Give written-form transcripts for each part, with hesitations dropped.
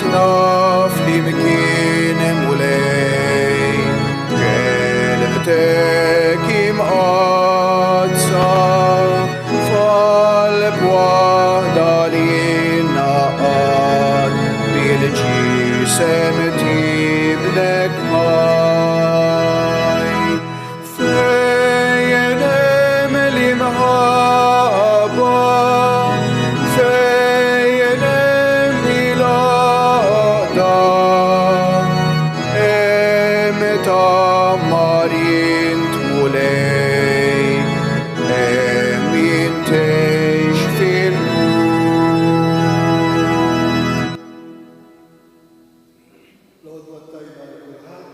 نفلي مكين مولاي كلمتك مقدسة فالب وحدة لينا قد بالجسم تبلك هاي فين ملي محبة فين ميلادا امتا مارين تولي امين تشفي العضوة الطيبة للكلهات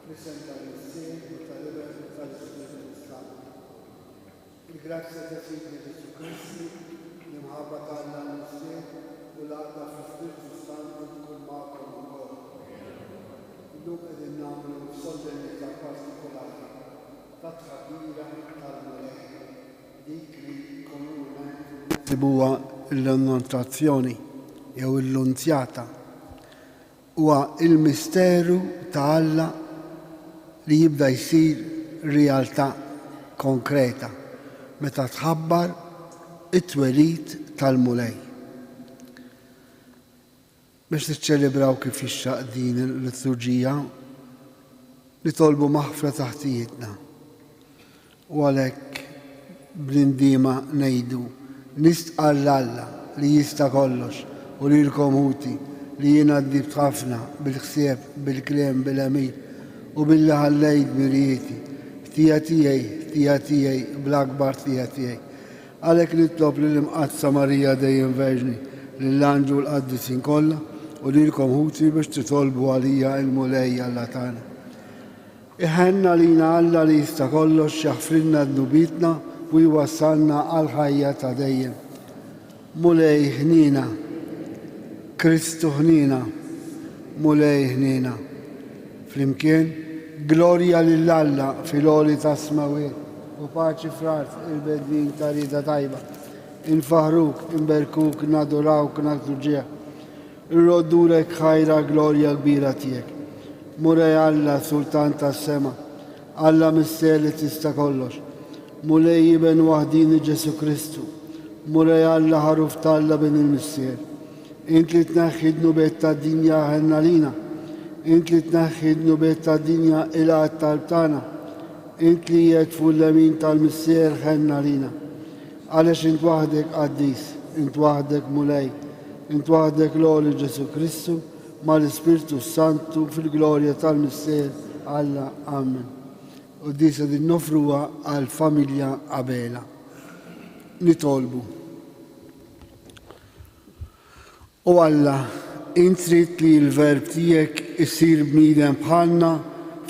presenta l'insieme tutta l'evangelio Spirito Santo. Il grazia del Signore Gesù Cristo, l'imhabba ta'ala l'insieme, والعطاء في Spirito Santo تكون معكم الكل. اللوم قدم نعمل وصلي للزكاة كلها. فتحة كبيرة tal-Mulej. dik li komuna sibuha l-annunciazzjoni jew l-unzjata. Huwa il-misteru ta' Alla li jibda jsir realtà konkreta meta tħabbar it-twelid tal-Mulej. Biex tiċċelebraw kif jixxaq din il-liturġija nitolbu maħfra taħtijietna. U għalhekk bl-indiema ngħidu nistqar l-Alla li jista' kollox u lilkom ħuti li jiena ddibt ħafna bil-ħsieb, bil-kliem, bil-għamil u billi ħallejt mirjieti ħtija tiegħi bl-akbar ħtija tiegħi. Għalhekk nitlob lill-imqazza Marija dejjem Verġni lill-anġu l-qaddisin kollha u lilkom ħuti biex titolbu għalija l-Mulej Alla tagħna. Iħenna lina Alla li jista' kollox jaħfrilna dnubitna u jwassalna għal ħajja ta' dejjem. Mulej ħnina, Kristu ħnina, Mulej ħnina. Flimkien, glorja lill-Alla fil-għoli ta' smawiet u paċi frat il-bednin ta' rida tajba. Infaħruk, inberkuk, nadurawk, naturġija. Irroddulek ħajra glorja kbira tiegħek. Mulej Alla Sultan tas-sema, Alla mister li tista' kollox. Mulej Iben waħdini Ġesu Kristu, Mulej Alla ħaruf talla ben il-missier. Int li tneħħi d-nubiet tad-dinja ħenna lina, int li tneħħi d-nubiet tad-dinja il-għad tal-tana, int li jedfu l-lemin tal-missier ħenna lina. Għalex int waħdek qaddis, int waħdek Mulej, int waħdek l-għoli Ġesu Kristu, ma l-Spiritu Santu fil-glorja tal-missier Alla. Amen. U disa din nofruha għal-familja Abela. Nitolbu. U Alla, int trid li l-verb tiegħek isir bniedem bħalna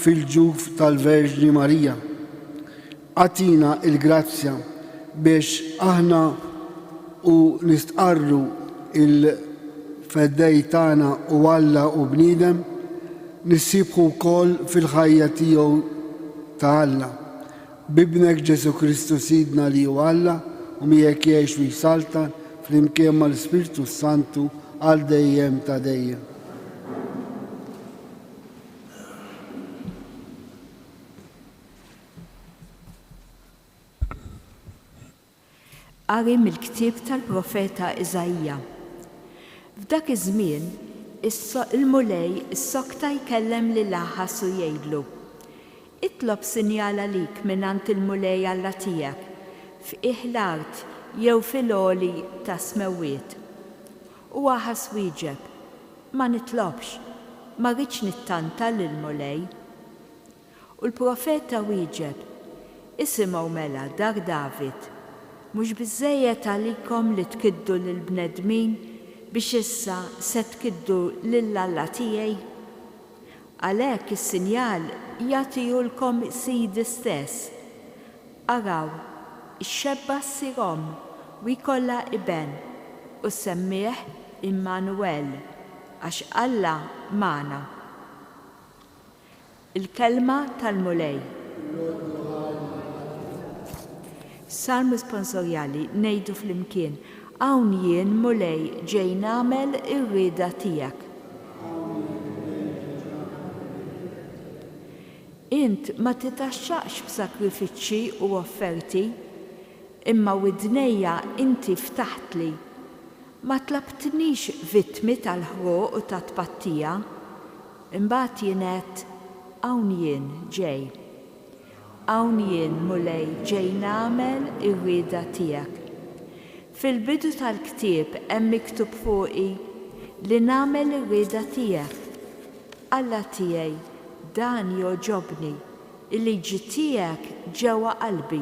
fil-ġuf tal-Verġni Marija. Għatina il-grazzja biex aħna u nistqarru il-feddej tagħna u Alla u bniedem nissibħu wkoll fil-ħajja tiegħu ta' Alla. Bibnek Ġesu Kristu Sidna li hu Alla u miegħek jgħix u jsaltan flimkien mal-Spiritu Santu għal dejjem ta' dejjem. Qari mill-ktieb tal-profeta Iżajja. F'dak iż-żmien il-Mulej is-sokta jkellem lil Aħas u jgħidlu: Itlob sinjal għalik mingħand il-Mulej Alla tiegħek f'qiegħ l-art jew fil-għoli ta' smewiet. U Aħas wieġeb: Ma nitlobx, ma rridx nittanta lill-Mulej. U l-profeta wieġeb: Isimgħu mela dar David, mhux biżżejjed għalikom li tkiddu lill-bnedmin biex issa se tkiddu lill-Alla tiegħi. Għalhekk is-sinjal jagħtihulkom Sidi stess. Araw, ix-xebba ssirhom u jkollha iben u semmih Immanuel għax Alla magħna. Il-kelma tal-Mulej. Salmu sponsorjali ngħidu flimkien: hawn jien mulej ġej nagħmel ir-rieda tiegħek. Int ma titaxxaqx b'sakrifiċċji u offerti, imma widnejja inti ftaħtli. Ma tlabtnix vittmi tal-ħroq u tat-tpattija, imbagħad jien għedt hawn jien ġej. Hawn jien mulej ġej nagħmel ir-rieda tiegħek. Fil-bidu tal-ktieb hemm miktub fuqi li nagħmel ir-rieda tiegħek. Alla tiegħi dan joġobni, il-liġi tiegħek ġewwa qalbi.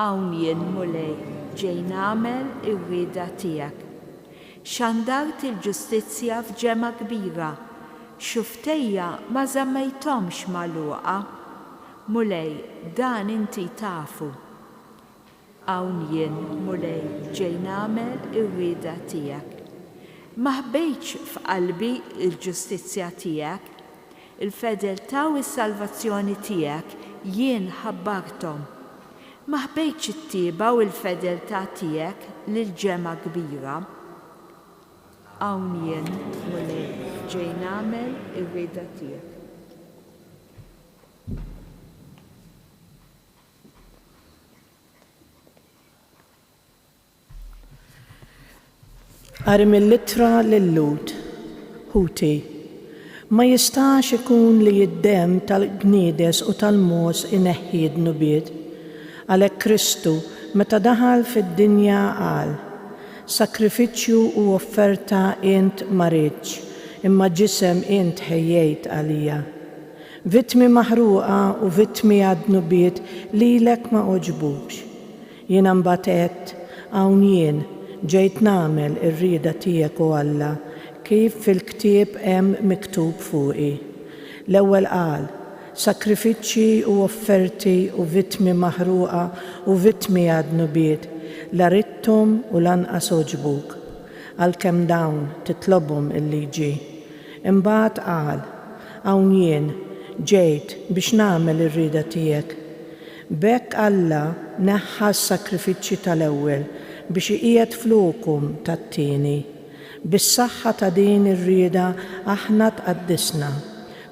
Hawn jien mulej ġej nagħmel ir-rieda tiegħek. Xandart il-ġustizzja f'ġemma kbira, xuftejja ma żammejthomx magħluqa. Mulej dan inti tafu. Hawn jien mulej ġej nagħmel ir-rieda tiegħek. Ma ħbejtx f'qalbi il-ġustizzja tiegħek, il-fedeltà u s-salvazzjoni tiegħek jien ħabbarthom. Ma ħbejtx it-tieba u l-fedeltà tiegħek lil ġemma kbira. Hawn jien mulej ġej nagħmel ir-rieda tiegħek. Qari mill-ittra lill-Lut, Ħuti. Ma jistax ikun li jid-demm tal-gniedes u tal-mos ineħħi d-nubiet. Għalhekk Kristu meta daħal fid-dinja qal: sakrifiċċju u offerta int ma ridx, imma ġisem int ħejjejt għalija. Vittmi maħruqa u vittmi għad-nubiet lilek ma oġbux. Jiena mbagħad għedt hawn jien ġejt nagħmel ir-rieda tiegħek u Alla kif fil-ktieb hemm miktub fuqi. L-ewwel qal: sakrifiċċji u offerti u vittmi maħruqa u vittmi għad-nubiet la ridthom u lanqas oġbuk, għalkemm dawn titlobhom il-liġi. Imbagħad qal: hawn jien ġejt biex nagħmel ir-rieda tiegħek. B'hekk Alla neħħa s-sakrifiċċji tal-ewwel biex iqiegħed flukum tat-tieni. Bis-saħħa ta' din ir-rieda aħna tqaddisna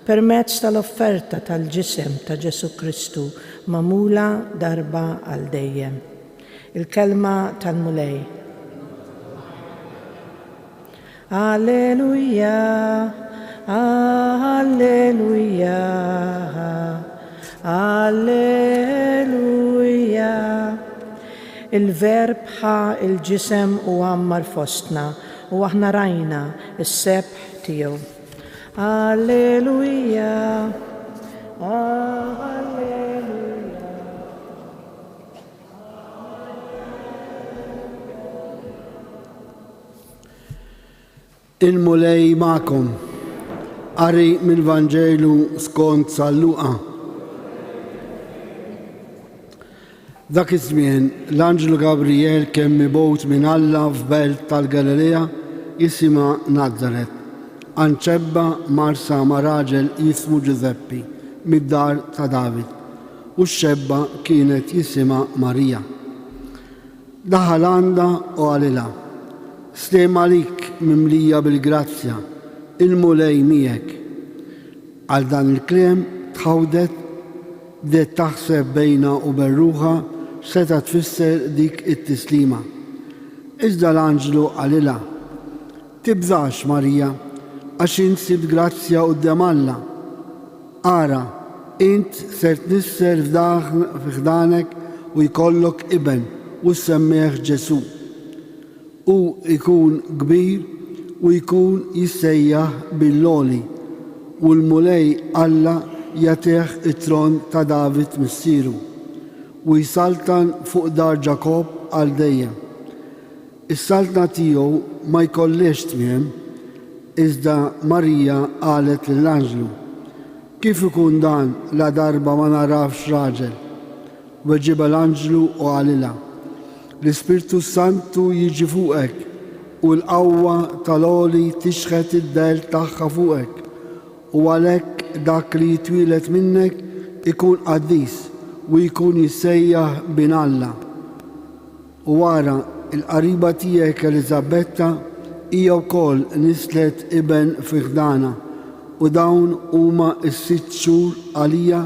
permezz tal-offerta tal-ġisem ta' Ġesu Kristu magħmula darba għal dejjem. Il-kelma tal-mulej. Alleluja, alleluja, alleluja. Il-verb ħa il-ġisem u għammar fostna u aħna rajna is-sebħ tiegħu. Alleluja, alleluja. Il-mulej magħkom. Qari mill-Vanġelu skont San Luqa. Dak iż-żmien l-Anġlu Gabriel kemm mibgħut minn Alla f'belt tal-Galilea jisimha Nażaret, anċebba marsa ma' raġel jismu Ġuseppi mid-dar ta' David, u x-xebba kienet jisimha Marija. Daħal għandha u għalilha: Sliem għalik mimlija bil-grazzja, il-mulej miegħek. Għal dan il-kliem tħawdet, bdiet taħseb bejna u berruħa seta tfisser dik it-tislima. Iżda l-Anġlu għalilha: tibżax Marija, għax int sibt grazzja quddiem Alla. Ara, int ser tnisser f'ħdanek u jkollok iben u semmejh Ġesu. U jkun kbir u jkun jissejjaħ bil-loli, u l-mulej Alla jagħtih it-tron ta' David missieru u jsaltan fuq dar Ġakob għal dejjem. Is-saltna tiegħu ma jkollix tmiem, iżda Marija qalet lill-Anġlu: kif ikun dan la darba ma narafx raġel? Weġiba l-Anġlu u għalilha: l-Ispirtu Santu jiġi fuqek u l-qawwa tal-għoli tixħet id-del tagħha fuqek, u għalhekk dak li jitwielet minnek ikun qaddis u jkun jissejjaħ bin Alla. U wara il-qariba tiegħek Elizabetta hija wkoll nislet iben fi ħdana u dawn huma s-6 xhur għalija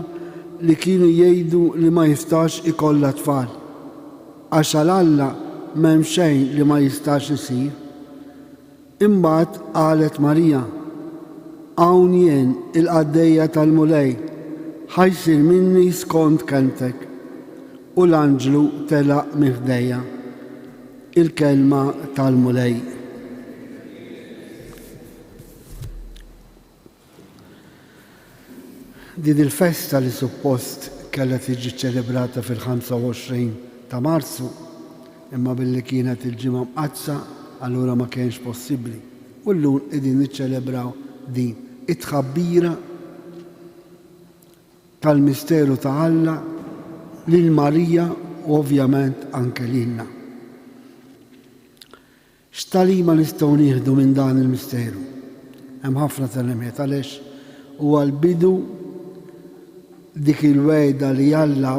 li kienu jgħidu li ma jistax ikollha tfal. Għax għal Alla m'hemm xejn li ma jistax isir. Imbagħad qalet Marija, hawn jien il-qaddejja tal-mulej, ħajsir minni skont kelmtek. U l-anġlu telaq miħdejja. Il-kelma tal-mulej. Din il-festa li suppost kellha tiġi ċelebrata fil-25 ta' Marzu, imma billi kienet il-ġimgħa mqazza, allura ma kienx possibbli. U llum qegħdin niċċelebraw din it-tħabbira tal-misteru ta' Alla lil Marija u ovvjament anke lilna. X'talima nistgħu nieħdu minn dan il-misteru? Hemm ħafna talimiet għaliex huwa l-bidu dik il-wegħda li Alla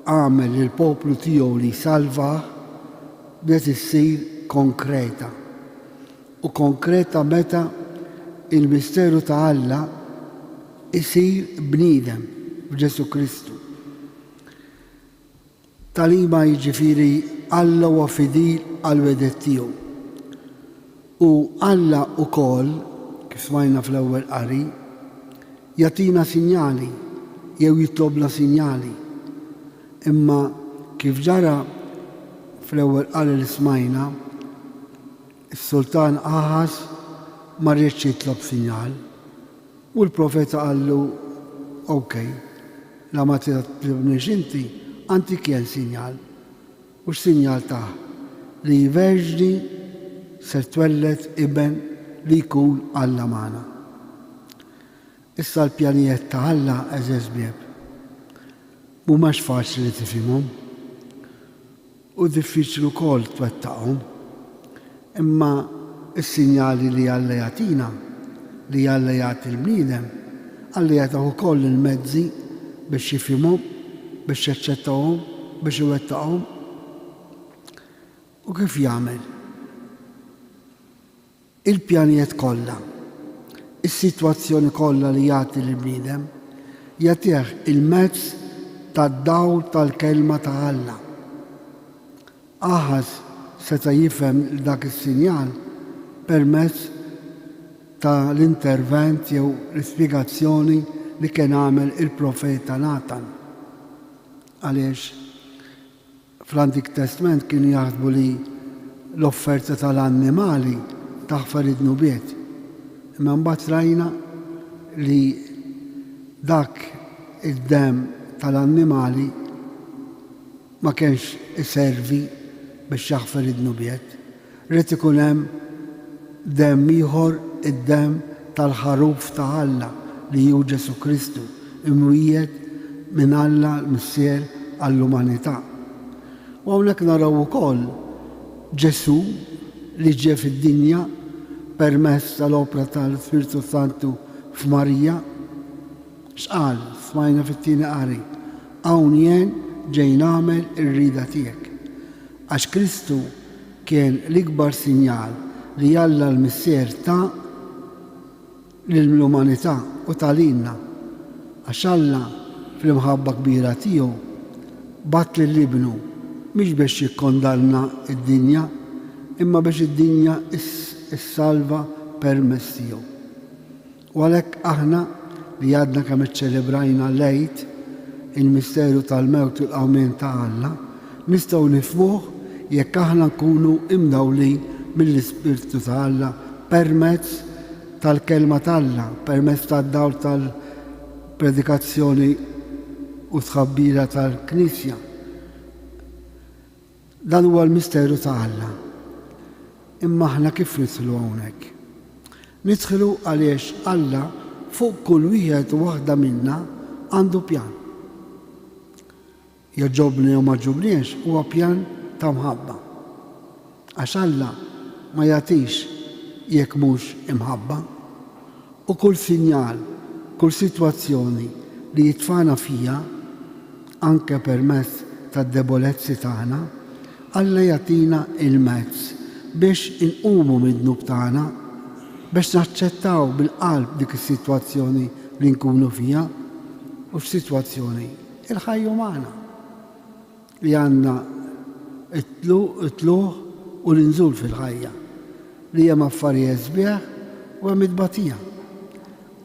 għamel il-poplu tiegħu li salvah bdiet issir konkreta. U konkreta meta il-misteru ta' Alla isir bniedem f'Ġesu Kristu. Talima jiġifieri Alla huwa fidil għal-wedet tiegħu. U Alla wkoll, kif smajna fl-ewwel qari, jagħtina sinjali jew jitlobna sinjali. Imma kif ġara fl-ewwel qari li smajna, is-Sultan Aħas ma rridx jitlob sinjal. U l-profeta qallu, okej, la ma titlobniex inti, anti kien sinjal. U x'sinjal ta' li verġni ser twellet iben li jkun Alla magħna. Issa l-pjanijiet ta' Alla eżeż bieb. Mhumiex faċli li tifhimhom u diffiċli wkoll twettaqhom. Imma s-sinjali li Alla jagħtina, li Alla jagħti l-bniedem, Alla jagħtih ukoll il-mezzi biex jifhimhom, biex jaċċettawhom, biex iwettaqhom. U kif jagħmel? Il-pjanijiet kollha, is-sitwazzjoni kollha li jagħti lill-bniedem, jagħtih il-mezz tad-dawl tal-kelma ta' Alla. Aħas seta' jifhem dak is-sinjal permezz ta' l-intervent jew l-ispjegazzjoni li kien għamel il-profeta Natan. Għaliex fl-Antik Testament kienu jaħsbu li l-offerta tal-annimali taħfar id-nubiet. Imma mbagħad rajna li dak id-dem tal-annimali ma kienx iservi biex jaħfar id-nubiet. Rrid ikun hemm dem ieħor, id-dem tal-ħaruf ta' Alla li hu Ġesu Kristu, imwiegħed minn Alla l-missier għall-umanità. U hawnhekk naraw ukoll Ġesu li ġie fid-dinja permezz tal-opra tal-Spiritu Santu f'Marija. X'qal smajna fit-tieni qari, hawn jien ġej nagħmel ir-rieda tiegħek. Għax Kristu kien l-ikbar sinjal li Alla l-missier ta' lill-umanità u talilna. Għax Alla fl-imħabba kbira tiegħu batt lill-ibnu mhix biex jikkondanna id-dinja, imma biex id-dinja issalva permezz tiegħu. U għalhekk aħna li għadna kemm iċċelebrajna lejt il-misteru tal-mewt u l-qawmien ta' Alla, nistgħu nifhmuh jekk aħna nkunu imdawlin mill-Ispirtu ta' Alla permezz tal-kelma ta' Alla, permezz tad-dawl tal-predikazzjoni u tħabbira tal-Knisja. Dan huwa l-misteru ta' Alla. Imma aħna kif nidħlu hawnhekk? Nidħlu għaliex Alla fuq kull wieħed u waħda minna għandu pjan. Jaġobni u ma ġobniex huwa pjan ta' mħabba. Għax Alla ma jagħtix jekk mhux imħabba. U kull sinjal, kull sitwazzjoni li jitfana fija, anke permezz tad-debolezzi tagħna, Alla jatina il-mezz biex inqumu mid-dnub tagħna, biex naċċettaw bil-qalb dik is-sitwazzjoni li nkunu fija u f'sitwazzjoni il-ħajja umana li għandna it-tluħ u l-inżul fil-ħajja li hemm affarijiet sbieħ u hemm it-tbatija.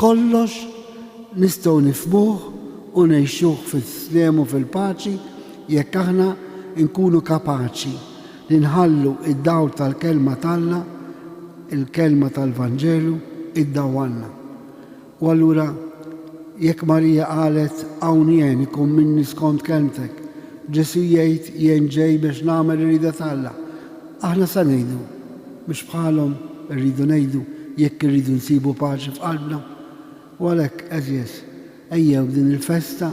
Kollox nistgħu nifhmuh u ngħixuh fis-sliem u fil-paċi jekk aħna nkunu kapaċi li nħallu id-dawl tal-kelma tagħna, il-kelma tal-Vanġelu id-dawwanna. U allura jekk Marija qalet hawn jien ikun minni skont kelmtek, Ġesu jgħid jien ġej biex nagħmel ir-rieda tagħha. Aħna se ngħidu biex bħalhom irridu ngħidu jekk irridu nsibu paċi f'qalbna. U għalhekk eżjes ejjew din il-festa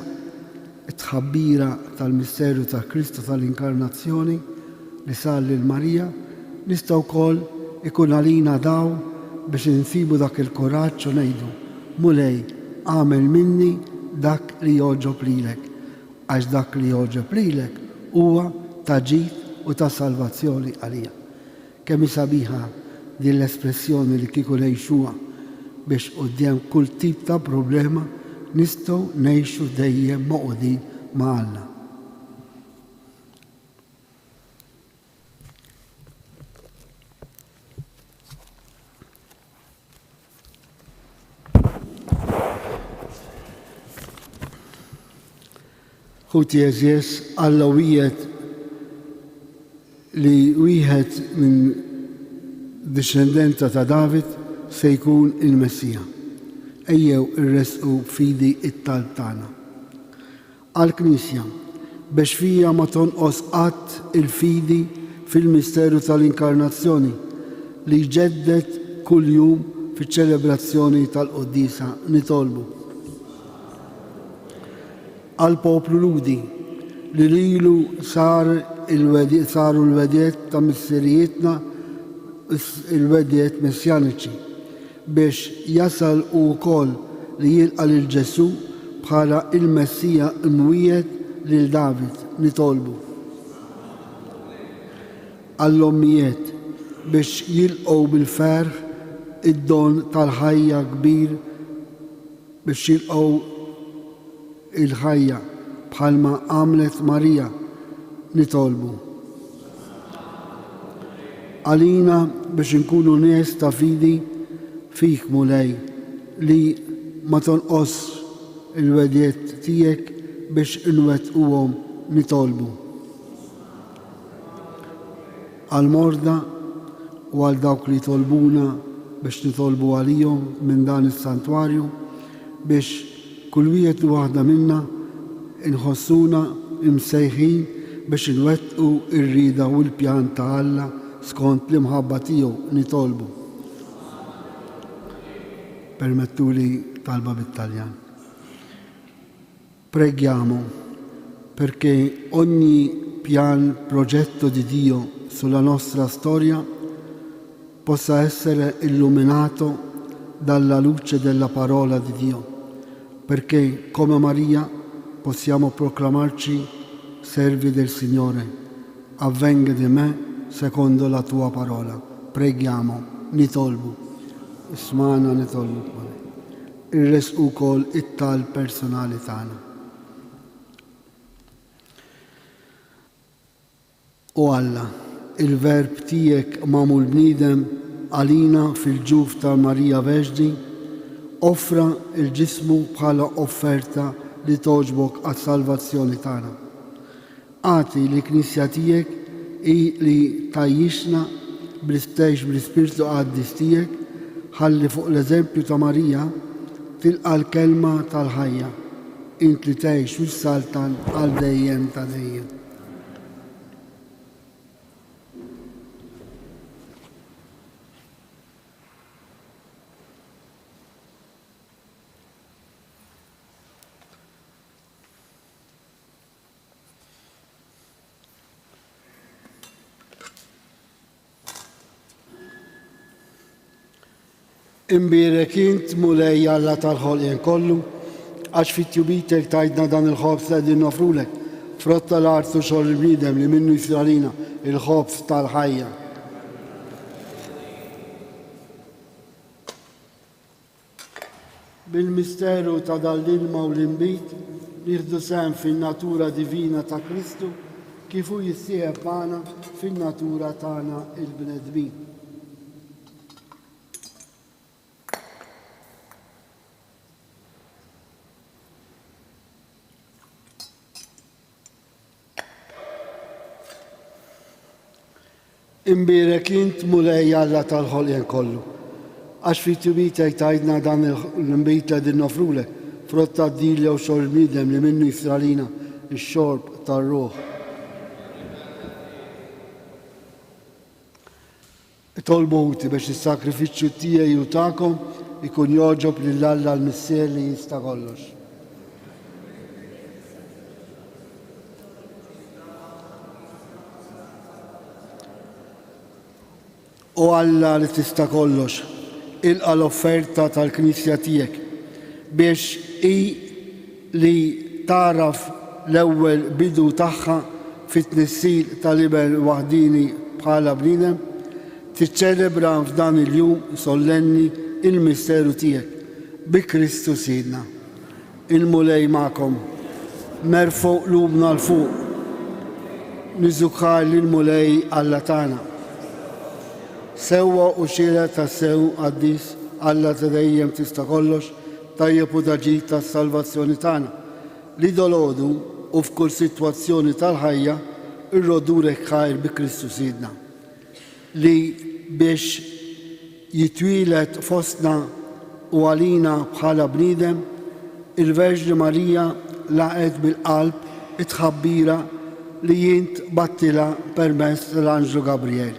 it-tħabbira tal-misterju ta' Kristu tal-Inkarnazzjoni li sar lil Marija nistgħu wkoll ikun għalina daw biex insibu dak il-kuraġġ u ngħidu mulej għamel minni dak li joġob lilek, għax dak li joġob lilek huwa ta' ġid u ta' salvazzjoni għalija. Kemm sabiħa din l-espressjoni li kieku ngħixuha biex quddiem kull tip ta' problema nistgħu ngħixu dejjem moqdin ma' Alla. Ħuti eżjes Alla wieħed li wieħed minn discendenta ta' David se jkun il-Messija. Ejjew irresqu fidi it-talb tagħna. Għall-Knisja biex fija ma tonqos qatt il-fidi fil-misteru tal-Inkarnazzjoni li jġeddet kull jum fiċ-ċelebrazzjoni tal-Qudiesa nitolbu. Għall-poplu Ludi li lilu saru l-wedjiet ta' missirijietna il-wedjiet messjaniċi biex jasal wkoll li jilqa' lil Ġesu bħala il-Messija imwiegħed lil David nitolbu. Għall-ommijiet biex jilqgħu bil-ferħ id-don tal-ħajja kbir biex jilqgħu il-ħajja bħalma għamlet Marija nitolbu. Għalina biex inkunu nies ta' fidi fik mulej li ma tonqos il-wedjiet tiegħek biex inwettquhom nitolbu. Għal-morda u għal dawk li tolbuna biex nitolbu għalihom minn dan is-santwarju biex kull wieħed u waħda minna inħossuna imsejħin biex inwettqu r-rieda u l-pjan ta' Alla skont l-imħabba tiegħu nitolbu. Permettuli talba bit-Taljan. Preghiamo perché ogni progetto di Dio sulla nostra storia possa essere illuminato dalla luce della parola di Dio, perché come Maria possiamo proclamarci servi del Signore. Avvenga di me secondo la tua parola. Preghiamo, nitolbu. Ismana nitolbu. Irresqu wkoll it-talb personali tagħna. O Alla, il-verb tiegħek magħmul bniedem għalina fil-ġuf ta' Marija Veġdi offra il-ġismu bħala offerta li toġbok għas-salvazzjoni tagħna. Għati li knisja tiegħek li tajjixna bl-Ispirtu Qaddis tiegħek ħalli fuq l-eżempju ta' Marija tilqa' l-kelma tal-ħajja int li tgħix u saltan għal dejjem ta' dejjem. Imbirek int mulej Alla tal-ħolqien kollu, għax fit-tjubitek tajdna dan il-ħobs li qegħdin nofrulek frotta l-art u xogħol il-bniedem li minnu jisralina il-ħobs tal-ħajja. Bil-misteru ta' dal-ilma u l-imbit nieħdu sehem fin-natura divina ta' Kristu kif hu jissieħeb magħna fin-natura tagħna il-bnedmin. Imbirek int mulej Alla tal-ħolqien kollu, għax fi tibitek tajdna dan l-imbit li din nofrulek, frotta d-dilja u xogħol il-bniedem li minnu jisralina ix-xorb tar-ruħ. Tolbuti biex is-sakrifiċċju tiegħi u tagħkom ikun joġob lil Alla l-Missier li jista' kollox. U Alla li tista' kollox, ilqa l-offerta tal-Knisja tiegħek biex li taraf l-ewwel bidu tagħha fit-tnissil tal-ibel waħdini bħala bniedem, tiċċelebra f'dan il-jum solenni il-misteru tiegħek bi Kristu Sidna. Il-mulej magħkom, nerfgħu qlubna l-fuq, niżukar lill-mulej Alla tagħna. Sewwa u xira ta' sew qaddis Alla ta' dejjem tista' kollox, tajjeb u daġid tas-salvazzjoni tagħna li dolodu u f'kull sitwazzjoni tal-ħajja irrodurek ħajr bi Kristu Sidna li biex jitwilet fostna u għalina bħala bniedem il-Verġni Marija laqet bil-qalb it-tħabbira li jint battila permezz tal-Anġlu Gabriel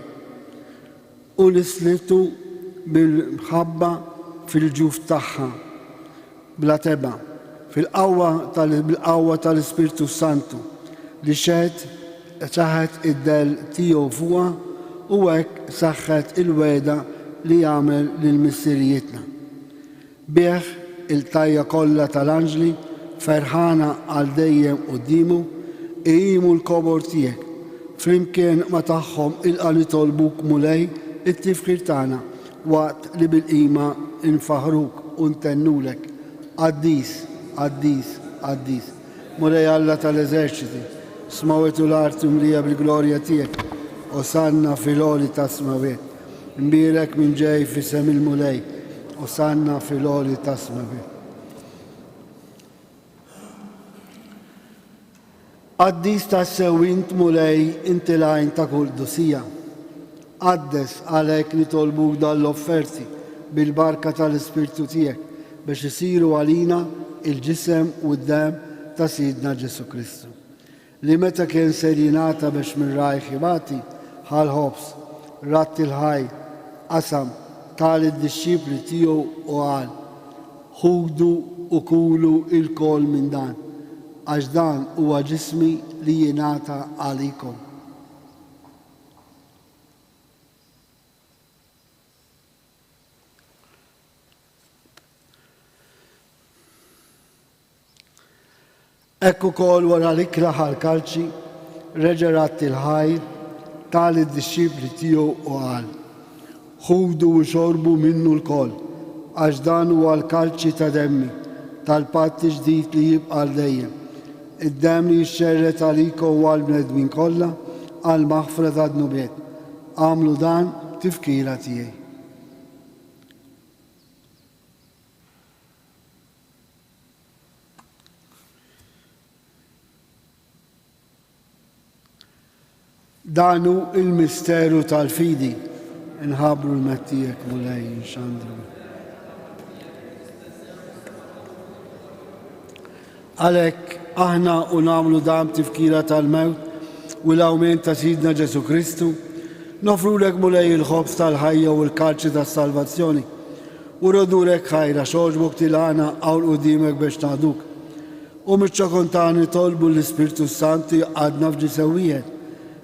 u l-islitu bil-ħabba fil-ġuf tagħha bla teba bil-qawwa tal-Ispirtu Santu li ċaħet id-del tiegħu fuqha u hekk saħħet il-weda li jagħmel lill-missirijietna. Bih il-tajja kollha tal-anġli ferħana għal dejjem qudiemu iqimu l-kobor tiegħek flimkien ma tagħhom ilqa' nitolbuk mulej it-tifkir tagħna waqt li bil-qima infaħruk u ntennulek. Qaddis, qaddis, qaddis. Mulej Alla tal-eżerċiti, smawet u l-art imlija bil-glorja tiegħek, osanna fil-għoli tas-smawiet. Imbirek minn ġej f'isem il-mulej, osanna fil-għoli tas-smawiet. Qaddis tas-sew int mulej inti lajn ta' kull dusija. Qaddes għalhekk nitolbuk dal-offerti bil-barka tal-Ispirtu tiegħek biex isiru għalina il-ġisem u d-dem ta' Sidna Ġesu Kristu. Li meta kien ser jingħata biex minn rajħ jibati ħal-ħobs, ratt il-ħaj, qasam tal id-disċipli tiegħu u qal: ħudu u kulu il-kol minn dan, għax dan huwa ġismi li jingħata għalikom. Ekku kol wara l-ikla ħal-kalċi, reġerat il-ħajr, tal id-disċipli tiegħu u qal: ħudu u xorbu minnu l-kol, għax dan huwa l-kalċi ta' demmi, tal-patt ġdid li jibqa' dejjem. Id-demm li jixxerret għalikom u għall-bnedmin kollha għall-maħfra tad-nubiet. Għamlu dan tifkira tiegħi. Danu il-misteru tal-fidi, inħabru l-mettijek mulej nxandru. Għalek, aħna u namlu dam tifkira tal-mewt u l-awment ta' Sidna Ġesu Kristu, nofrulek mulej il-ħobs tal-ħajja u l-kalċi tas-salvazzjoni u rodurek ħajra xoġbuk tilana għawl qudimek biex taħduk. U miċċakontani tolbu l-Ispirtu Santi għadna f'ġisewijiet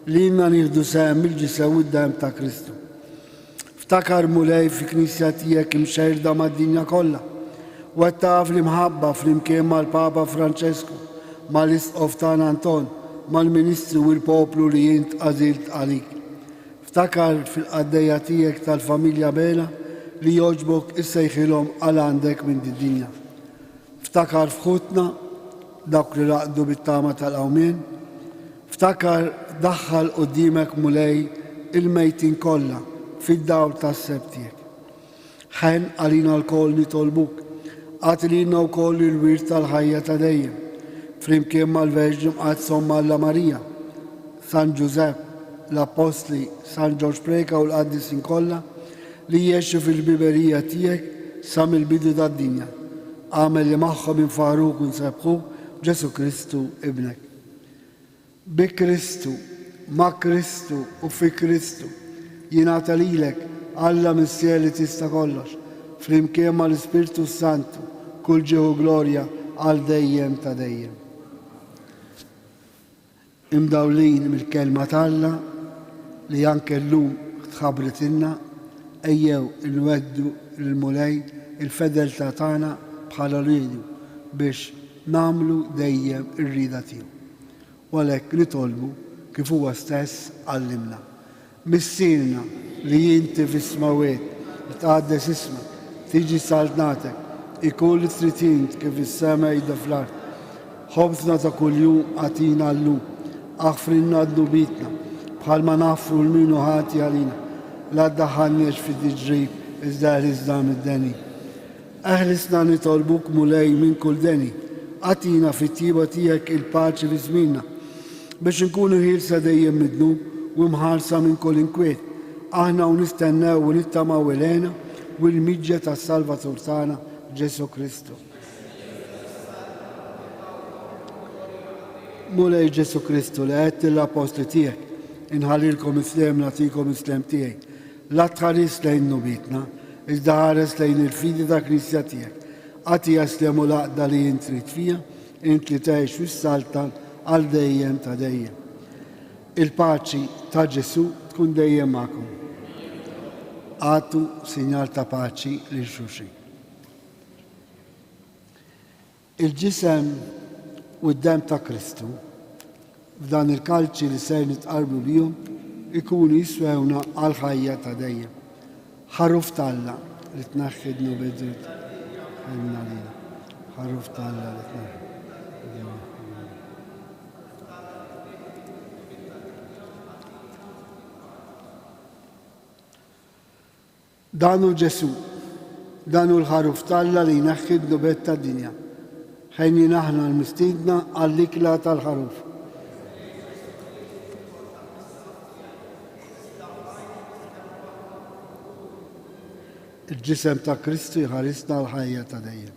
li jimna nieħdu sehem il-ġisew id-dem ta' Kristu. Ftakar mulej fi knisja tiegħek imxerda mad-dinja kollha u qed taf li mħabba flimkien mal-Papa Franċesku, mal-Isqof tagħna Anton, mal-Ministru u l-poplu li jint għażilt għalik. Ftakar fil-qaddejja tiegħek tal-familja Bela li joġbok issejħilhom għal għandek minn dinja. Ftakar f'ħutna dawk li raqdu bit-tama tal-qawmien. Ftakar daħħal qudiemek mulej il-mejtin kollha fid-dawl tas-seb tiegħek. Ħen għalina l-koll nitolbuk, għatilina wkoll il-wirt tal-ħajja ta' dejjem, flimkien mal-Verġi Mqaddsa Alla Marija, San Giuseppe, l-Apostli, San Ġorġ Preka u l-qaddisin kollha li jgħixu fil-biberija tiegħek sa mill-bidu tad-dinja. Għamel li magħhom infaħruk u nsebħuk b'Ġesu Kristu ibnek. Bi Kristu, ma' Kristu u fi Kristu jingħata lilek Alla missier li tista' kollox, flimkien mal-Ispirtu Santu, kull ġieħu glorja għal dejjem ta' dejjem. Imdawlin mill-kelma t'Alla li anke llum tħabritilna ejjew inweddu l-mulej il-fedeltà tagħna bħala rridu biex nagħmlu dejjem ir-rieda tiegħu. U għalhekk nitolbu kif huwa stess għallimna. Missierna li inti fis-smawiet li tqaddes ismek, tiġi saltnatek, ikun li trid int kif is-sema jidha fl-ard. Ħobżna ta' kuljum għatina llum, aħfrilna d-dubitna bħalma naħfru l-minu ħati għalina, la ddaħħalniex fid-diġrib iżda ħrisna mid-deni. Eħlisna nitolbuk mulej minn kull deni, għatina fit-tiba tiegħek il-paċi fi żmienna biex inkunu ħielsa dejjem mid-dnub u mħarsa minn kull inkwiet. Aħna u nistennew u nittamaw ilena u l-miġġa tas-Salvatur tagħna Ġesu Kristu. Mulej Ġesu Kristu li għedt l-apostli tiegħek inħallilkom islem nagħtikom islem tiegħi. La tħares lejn nubitna, iżda ħares lejn il-fidi ta' Kristja tiegħek. Għati jaslem u laqda li jint trid fija, int li tgħix fis-saltan għal dejjem ta' dejjem. Il-paċi ta' Ġesu tkun dejjem magħkom. Għatu sinjal ta' paċi lil xulxin. Il-ġisem u d-dem ta' Kristu f'dan il-kalċi li ser nitqarbu bihom ikunu jiswewna għal ħajja ta' dejjem. Ħarruf t'Alla li tnaħħidnu bidrit ħajna lina. Ħarruf t'Alla li tnaħħidnu. Danu Ġesu, danu l-ħaruf t'Alla li jnaħħid dubet ta' dinja. Ħejni naħna l-mistidna għall-ikla tal-ħaruf. Il-ġisem ta' Kristu jħarisna l-ħajja ta' dejjem.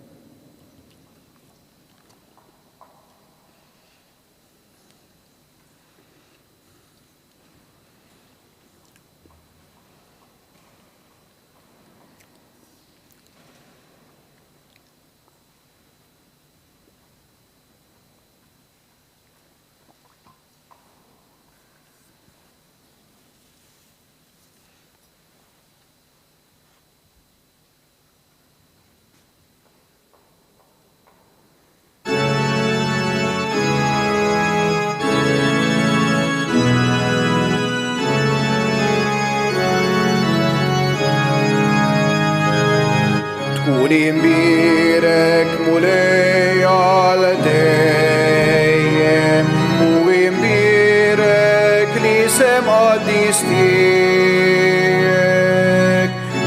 Imbirek mulej għal dejjem u imbirek li sem għaddis tiegħek.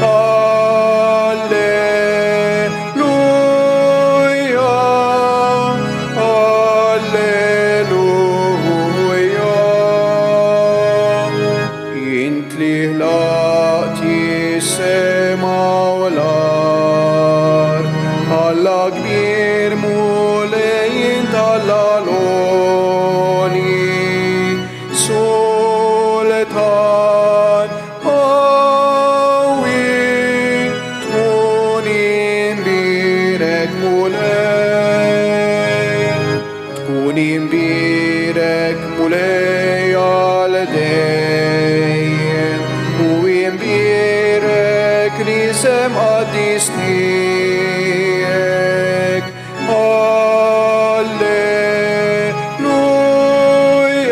Alleluja, alleluja. Int li ħlaqti s-sema u l-ard, Alla kbir mulejn tal-għaloni, sultan għawi, tkun imbirek mulej għal dejjem u imbirek li sem għaddis tiegħek. Alleluja,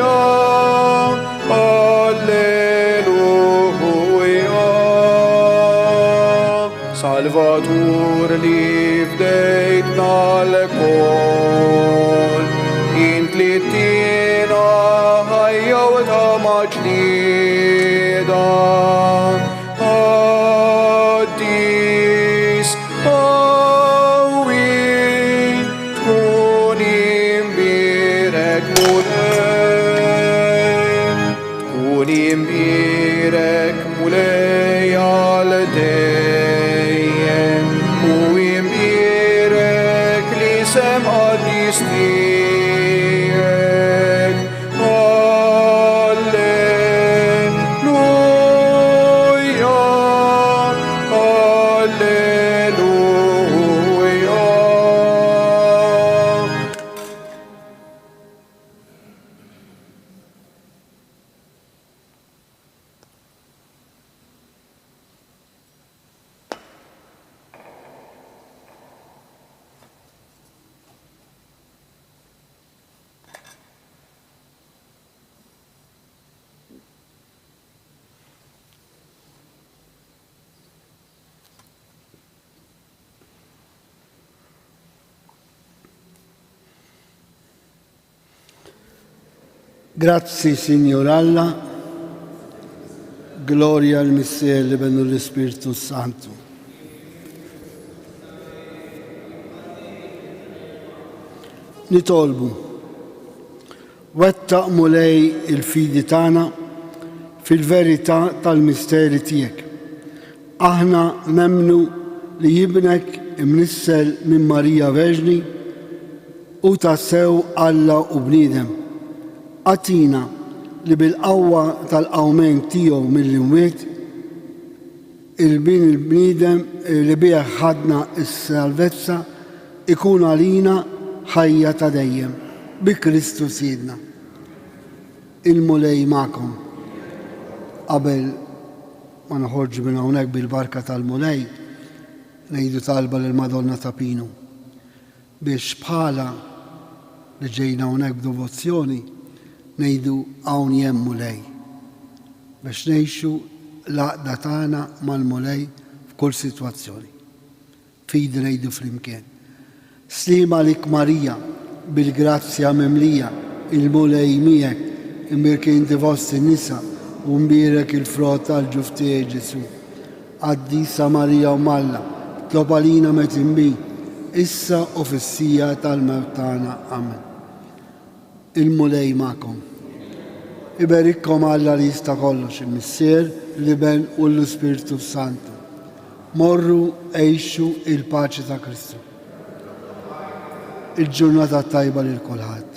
kreatur li fdejtna l-kol. Int li tina ħajja u ta' maġnida. Addis, għawin, tkun imbirek mulej. Tkun imbirek mulej għal dejjem. U imbirek li sem addis tijek. Alleluja, alleluja. Grazzi, Signor Alla, gloria al Misser li bennu l-Spiritu Santu. Nitolbu, wettaq mulej il-fidi tagħna fil-verità tal-misteri tiegħek. Aħna nemnu li jibnek imnissel minn Marija Verġni u tassew Alla u bniedem. Għatina li bil-qawwa tal-qawmen tiegħu mill-imwiet il-bin il-bniedem li bih ħadna s-salvezza ikun għalina ħajja ta' dejjem bi Kristu Sidna. Il-mulej magħkom. Qabel ma noħorġu minn hawnhekk bil-barka tal-mulej ngħidu talba lill-Madonna ta' Pinu biex bħala li ġejna hawnhekk b'devozzjoni ngħidu hawn hemm mulej biex ngħixu l-għaqda tagħna mal-mulej f'kull sitwazzjoni. Fidi ngħidu flimkien. Slima lik Marija bil-grazzja mimlija il-mulej miegħek imbirki inti fost in-nisa u mbirek il-frott tal-ġuf tiegħek Ġesu. Qaddisa Marija u Malla tlob għalina met inbi issa u fis-sija tal-mewt tagħna. Amen. Il-mulej magħkom. Iberikkom Alla li jista' kollox, il-Missier, l-Iben u l-Spiritu Santu. Morru għejxu il-paċi ta' Kristu. Il-ġurnata tajba lil kulħadd.